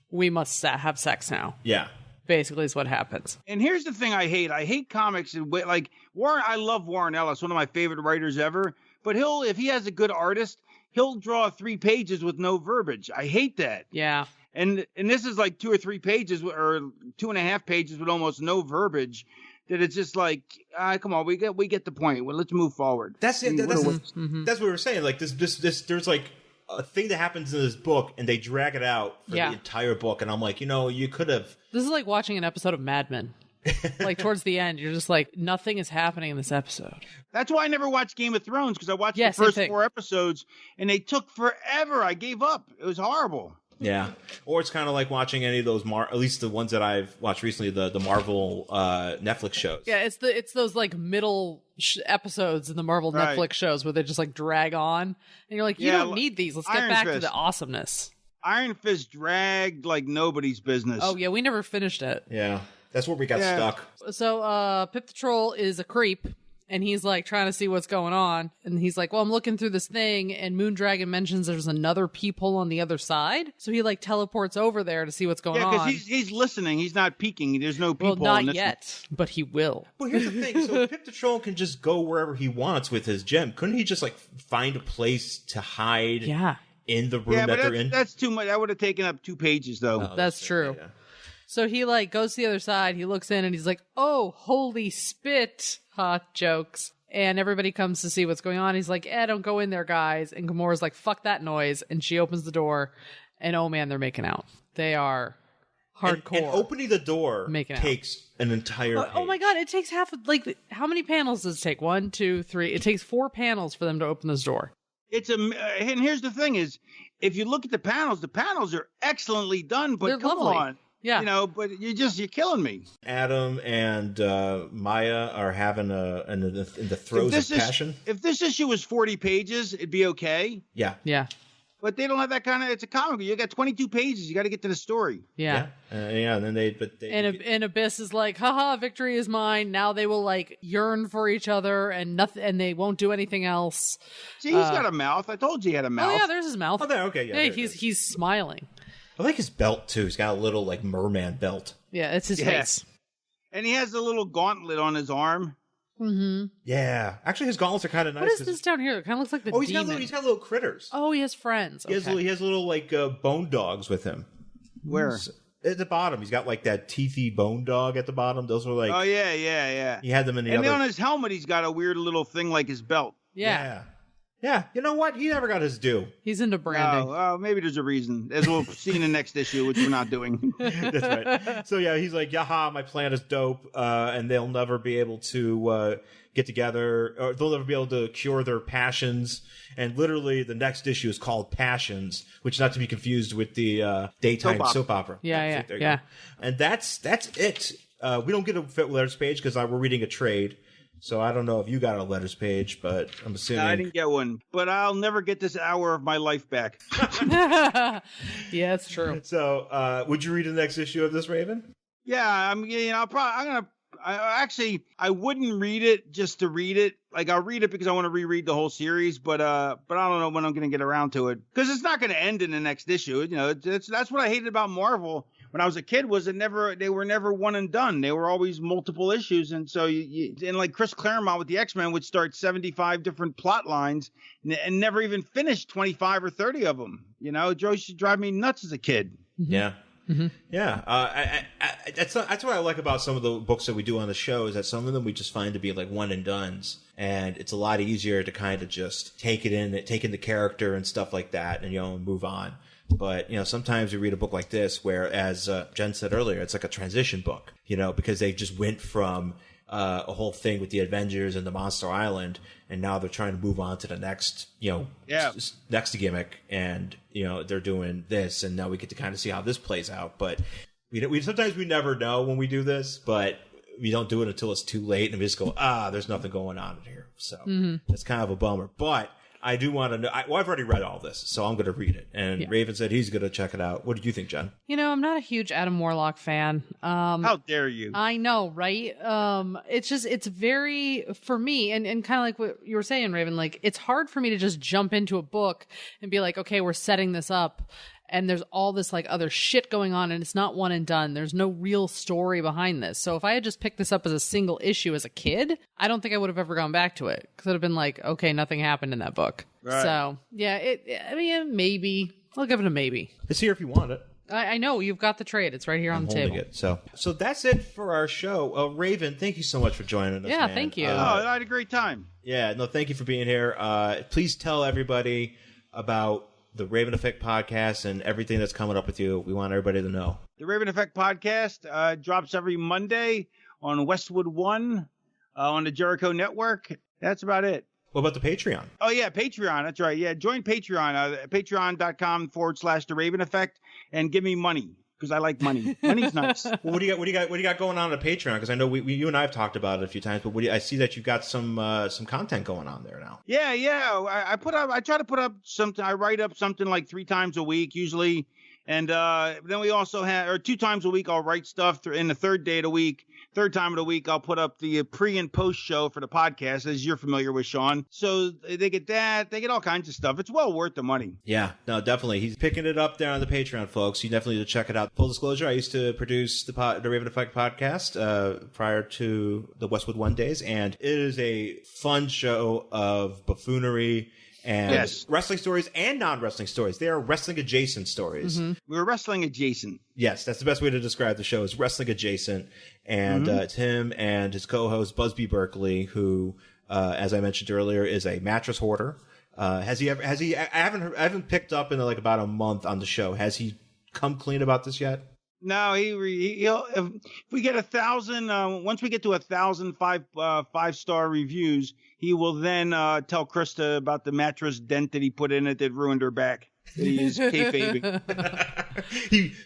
We must have sex now. Yeah. Basically is what happens. And here's the thing I hate comics. Like Warren, I love Warren Ellis, one of my favorite writers ever. But if he has a good artist, he'll draw 3 pages with no verbiage. I hate that. Yeah. And this is like 2 or 3 pages or 2.5 pages with almost no verbiage. That it's just like, come on, we get the point. Well, let's move forward. That's it. That's what we were saying. Like this, there's like a thing that happens in this book, and they drag it out for the entire book. And I'm like, you could have. This is like watching an episode of Mad Men. Like towards the end, you're just like, nothing is happening in this episode. That's why I never watched Game of Thrones, because I watched the first 4 episodes, and they took forever. I gave up. It was horrible. Yeah. Or it's kind of like watching any of those, at least the ones that I've watched recently, the Marvel Netflix shows. Yeah, it's those like middle episodes in the Marvel Netflix shows where they just like drag on. And you're like, you don't need these. Let's get back to the awesomeness. Iron Fist dragged like nobody's business. Oh, yeah, we never finished it. Yeah. That's where we got stuck. So Pip the Troll is a creep. And he's like trying to see what's going on. And he's like, well, I'm looking through this thing. And Moondragon mentions there's another peephole on the other side. So he like teleports over there to see what's going on. Yeah, because he's listening. He's not peeking. There's no peephole. Well, not yet, but he will. Well, here's the thing. So Pip the Troll can just go wherever he wants with his gem. Couldn't he just like find a place to hide in the room that they're in? That's too much. That would have taken up 2 pages, though. Oh, that's true. Yeah. So he like goes to the other side. He looks in and he's like, oh, holy spit. Ha, jokes. And everybody comes to see what's going on. He's like, don't go in there, guys. And Gamora's like, fuck that noise. And she opens the door. And oh, man, they're making out. They are hardcore. And opening the door takes an entire page. Oh, my God. It takes like, how many panels does it take? 1, 2, 3. It takes 4 panels for them to open this door. And here's the thing is, if you look at the panels are excellently done, but they're come lovely. on. Yeah. But you're killing me. Adam and Maya are having in the throes of passion. If this issue was 40 pages, it'd be okay. Yeah. Yeah. But they don't have that kind of. It's a comic. You got 22 pages. You got to get to the story. Yeah. And then and Abyss is like, haha, victory is mine. Now they will like yearn for each other and nothing, and they won't do anything else. See, he's got a mouth. I told you he had a mouth. Oh yeah, there's his mouth. Oh, there. Okay. Yeah. He's smiling. I like his belt too. He's got a little like merman belt. Yeah, it's his face. And he has a little gauntlet on his arm. Mm-hmm. Yeah. Actually, his gauntlets are kind of nice. What is this down here? It kind of looks like the demon. He's got little critters. Oh, he has friends. He has little like bone dogs with him. Where? At the bottom. He's got like that teethy bone dog at the bottom. Those were like... Oh, yeah. He had them in the other... And then on his helmet, he's got a weird little thing like his belt. Yeah. Yeah, you know what? He never got his due. He's into branding. Oh, maybe there's a reason. As we'll see in the next issue, which we're not doing. That's right. So, yeah, he's like, yaha, my plan is dope, and they'll never be able to get together, or they'll never be able to cure their passions. And literally, the next issue is called Passions, which not to be confused with the daytime soap opera. Yeah. And that's it. We don't get a letters page because we're reading a trade. So I don't know if you got a letters page, but I'm assuming... No, I didn't get one. But I'll never get this hour of my life back. Yeah, it's true. So would you read the next issue of this, Raven? Yeah, I wouldn't read it just to read it. Like, I'll read it because I want to reread the whole series, but I don't know when I'm going to get around to it. Because it's not going to end in the next issue. That's what I hated about Marvel when I was a kid, was they were never one and done. They were always multiple issues. And so and like Chris Claremont with the X-Men would start 75 different plot lines and never even finish 25 or 30 of them. It used to drive me nuts as a kid. Yeah. Mm-hmm. Yeah. That's what I like about some of the books that we do on the show, is that some of them we just find to be like one and dones. And it's a lot easier to kind of just take in the character and stuff like that and, move on. But, sometimes you read a book like this where, as Jen said earlier, it's like a transition book, because they just went from a whole thing with the Avengers and the Monster Island, and now they're trying to move on to the next, next gimmick, and, they're doing this, and now we get to kind of see how this plays out. But we sometimes we never know when we do this, but we don't do it until it's too late, and we just go, there's nothing going on in here. So it's kind of a bummer. But I do want to know. I've already read all this, so I'm going to read it. And Raven said he's going to check it out. What did you think, Jen? I'm not a huge Adam Warlock fan. How dare you? I know, right? It's very, for me, and kind of like what you were saying, Raven, like, it's hard for me to just jump into a book and be like, okay, we're setting this up. And there's all this like other shit going on, and it's not one and done. There's no real story behind this. So if I had just picked this up as a single issue as a kid, I don't think I would have ever gone back to it, because I'd have been like, okay, nothing happened in that book. Right. So yeah, maybe I'll give it a maybe. It's here if you want it. I know you've got the trade. It's right here on the table. So that's it for our show. Raven, thank you so much for joining us. Yeah, man. Thank you. I had a great time. Yeah, no, thank you for being here. Please tell everybody about the Raven Effect podcast and everything that's coming up with you. We want everybody to know. The Raven Effect podcast drops every Monday on Westwood One on the Jericho Network. That's about it. What about the Patreon? Oh, yeah, Patreon. That's right. Yeah, join Patreon, patreon.com/The Raven Effect, and give me money, because I like money. Money's nice. Well, what do you got going on Patreon? Because I know you and I have talked about it a few times, but I see that you've got some content going on there now. Yeah. I try to put up something. I write up something like 3 times a week usually, and then we also have, or 2 times a week, I'll write stuff. In the third time of the week, I'll put up the pre and post show for the podcast, as you're familiar with, Sean. So they get that. They get all kinds of stuff. It's well worth the money. Yeah, no, definitely. He's picking it up there on the Patreon, folks. You definitely need to check it out. Full disclosure, I used to produce the Raven Effect podcast prior to the Westwood One days, and it is a fun show of buffoonery and wrestling stories and non-wrestling stories. They are wrestling-adjacent stories. Mm-hmm. We're wrestling adjacent. Yes, that's the best way to describe the show, is wrestling-adjacent. And it's him and his co-host, Busby Berkeley, who, as I mentioned earlier, is a mattress hoarder. I haven't picked up in like about a month on the show. Has he come clean about this yet? No, he'll if we get 1,000, once we get to 1,000 5-star reviews, he will then tell Krista about the mattress dent that he put in it that ruined her back. That he is kayfabing.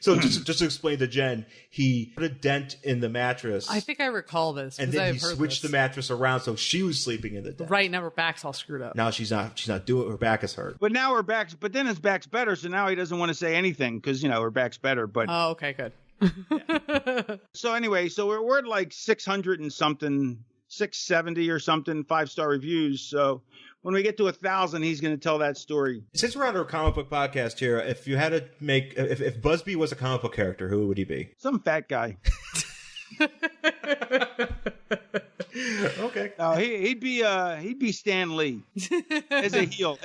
So just to explain to Jen, he put a dent in the mattress. I think I recall this, and then he switched the mattress around, so she was sleeping in the dent. Right, now her back's all screwed up. Now she's not doing. Her back is hurt. But now her back's. But then his back's better, so now he doesn't want to say anything because her back's better. But okay, good. So anyway, we're at like 600 and something, 670 or something 5-star reviews. So when we get to 1,000, he's going to tell that story. Since we're on our comic book podcast here, if you had to make, if Busby was a comic book character, who would he be? Some fat guy. Okay. He'd be Stan Lee as a heel.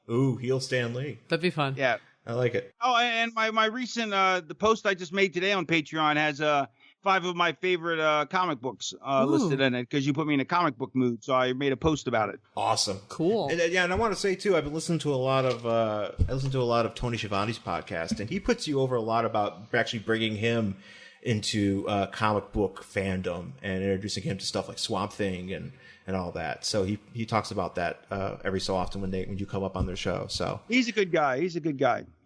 Ooh, heel Stan Lee. That'd be fun. Yeah. I like it. Oh, and my recent the post I just made today on Patreon has 5 of my favorite comic books listed in it, because you put me in a comic book mood, so I made a post about it. Awesome, cool. And I want to say too, I've been listening to a lot of Tony Schiavone's podcast, and he puts you over a lot about actually bringing him into comic book fandom and introducing him to stuff like Swamp Thing and all that. So he talks about that every so often when you come up on their show. So he's a good guy.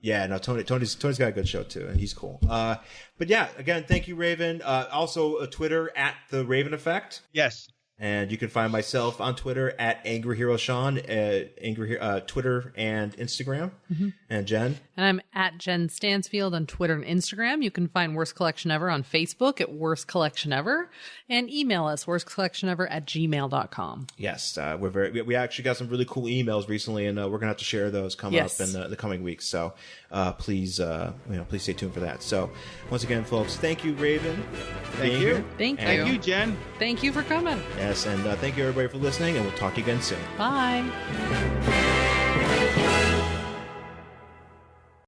Yeah, no, Tony's got a good show too, and he's cool. But yeah, again, thank you, Raven. Also, Twitter at The Raven Effect. Yes. And you can find myself on Twitter at Angry Hero Sean, Twitter and Instagram. Mm-hmm. And Jen? And I'm at Jen Stansfield on Twitter and Instagram. You can find Worst Collection Ever on Facebook at Worst Collection Ever. And email us, worstcollectionever@gmail.com. Yes, we actually got some really cool emails recently, and we're going to have to share those coming up in the coming weeks. So please stay tuned for that. So once again, folks, thank you, Raven. Thank you. Thank you. Thank you, Jen. Thank you for coming. Yes, and thank you everybody for listening, and we'll talk to you again soon. Bye.